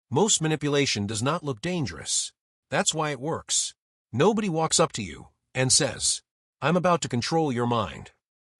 Most manipulation does not look dangerous. That's why it works. Nobody walks up to you and says, "I'm about to control your mind."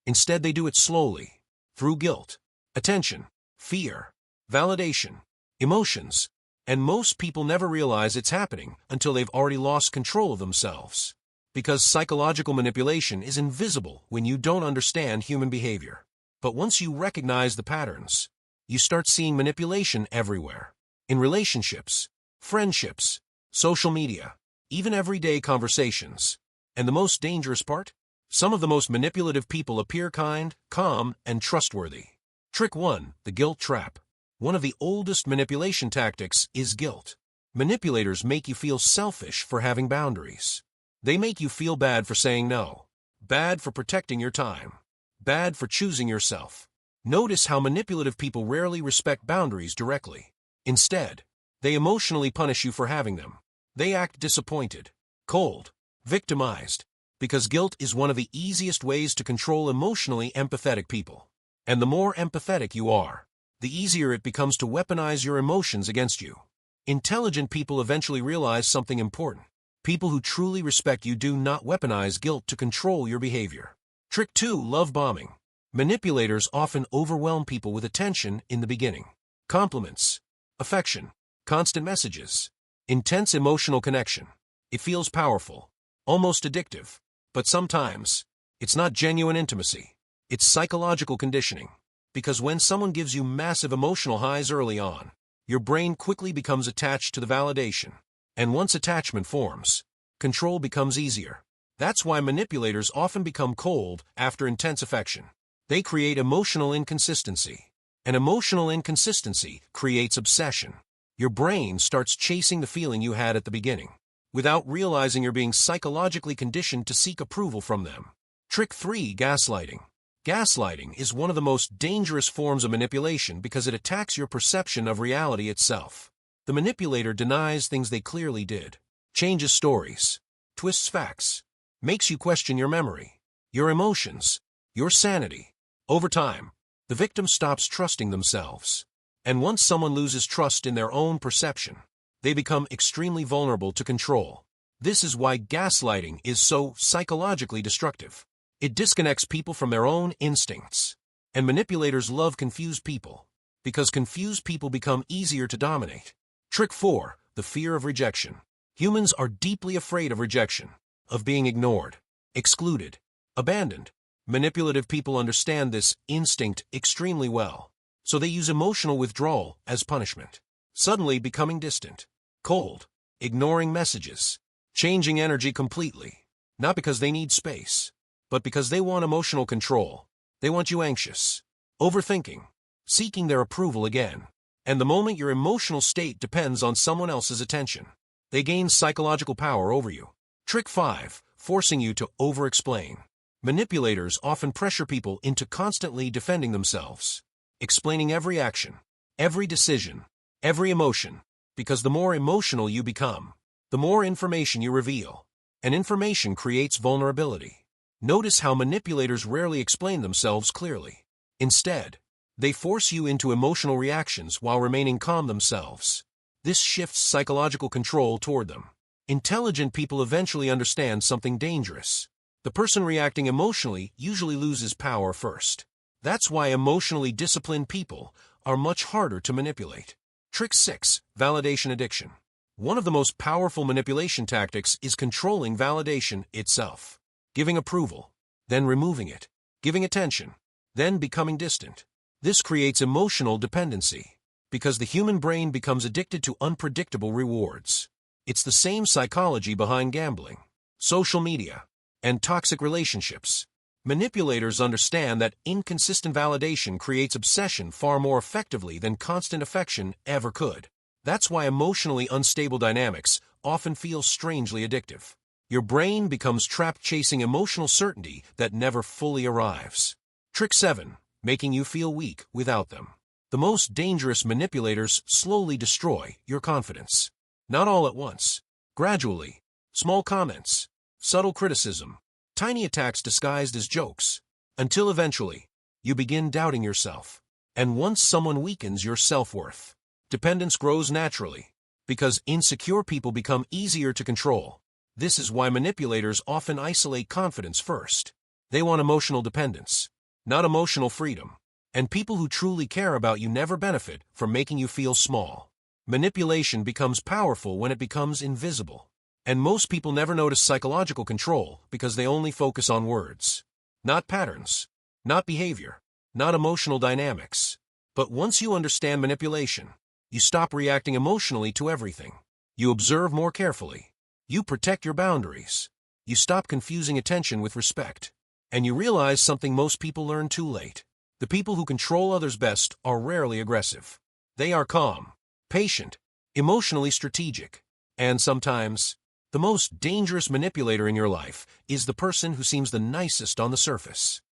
Instead, they do it slowly, through guilt, attention, fear, validation, emotions, and most people never realize it's happening until they've already lost control of themselves. Because psychological manipulation is invisible when you don't understand human behavior. But once you recognize the patterns, you start seeing manipulation everywhere. In relationships, friendships, social media, even everyday conversations. And the most dangerous part? Some of the most manipulative people appear kind, calm, and trustworthy. Trick 1. The guilt trap. One of the oldest manipulation tactics is guilt. Manipulators make you feel selfish for having boundaries. They make you feel bad for saying no, bad for protecting your time, bad for choosing yourself. Notice how manipulative people rarely respect boundaries directly. Instead, they emotionally punish you for having them. They act disappointed, cold, victimized, because guilt is one of the easiest ways to control emotionally empathetic people. And the more empathetic you are, the easier it becomes to weaponize your emotions against you. Intelligent people eventually realize something important. People who truly respect you do not weaponize guilt to control your behavior. Trick 2. Love bombing. Manipulators often overwhelm people with attention in the beginning. Compliments, affection, constant messages, intense emotional connection. It feels powerful, almost addictive. But sometimes, it's not genuine intimacy. It's psychological conditioning. Because when someone gives you massive emotional highs early on, your brain quickly becomes attached to the validation. And once attachment forms, control becomes easier. That's why manipulators often become cold after intense affection. They create emotional inconsistency. And emotional inconsistency creates obsession. Your brain starts chasing the feeling you had at the beginning, without realizing you're being psychologically conditioned to seek approval from them. Trick 3. Gaslighting. Gaslighting is one of the most dangerous forms of manipulation because it attacks your perception of reality itself. The manipulator denies things they clearly did, changes stories, twists facts, makes you question your memory, your emotions, your sanity. Over time, the victim stops trusting themselves. And once someone loses trust in their own perception, they become extremely vulnerable to control. This is why gaslighting is so psychologically destructive. It disconnects people from their own instincts. And manipulators love confused people, because confused people become easier to dominate. Trick 4. The fear of rejection. Humans are deeply afraid of rejection, of being ignored, excluded, abandoned. Manipulative people understand this instinct extremely well, so they use emotional withdrawal as punishment. Suddenly becoming distant, cold, ignoring messages, changing energy completely, not because they need space, but because they want emotional control. They want you anxious, overthinking, seeking their approval again. And the moment your emotional state depends on someone else's attention, they gain psychological power over you. Trick 5. Forcing you to over-explain. Manipulators often pressure people into constantly defending themselves, explaining every action, every decision, every emotion, because the more emotional you become, the more information you reveal, and information creates vulnerability. Notice how manipulators rarely explain themselves clearly. Instead, they force you into emotional reactions while remaining calm themselves. This shifts psychological control toward them. Intelligent people eventually understand something dangerous. The person reacting emotionally usually loses power first. That's why emotionally disciplined people are much harder to manipulate. Trick 6. Validation addiction. One of the most powerful manipulation tactics is controlling validation itself. Giving approval, then removing it. Giving attention, then becoming distant. This creates emotional dependency, because the human brain becomes addicted to unpredictable rewards. It's the same psychology behind gambling, social media, and toxic relationships. Manipulators understand that inconsistent validation creates obsession far more effectively than constant affection ever could. That's why emotionally unstable dynamics often feel strangely addictive. Your brain becomes trapped chasing emotional certainty that never fully arrives. Trick 7. Making you feel weak without them. The most dangerous manipulators slowly destroy your confidence. Not all at once. Gradually. Small comments, subtle criticism, tiny attacks disguised as jokes, until eventually, you begin doubting yourself. And once someone weakens your self-worth, Dependence grows naturally, because insecure people become easier to control. This is why manipulators often isolate confidence first. They want emotional dependence, not emotional freedom. And people who truly care about you never benefit from making you feel small. Manipulation becomes powerful when it becomes invisible. And most people never notice psychological control because they only focus on words. Not patterns, not behavior, not emotional dynamics. But once you understand manipulation, you stop reacting emotionally to everything. You observe more carefully. You protect your boundaries. You stop confusing attention with respect. And you realize something most people learn too late. The people who control others best are rarely aggressive. They are calm, patient, emotionally strategic. And sometimes, the most dangerous manipulator in your life is the person who seems the nicest on the surface.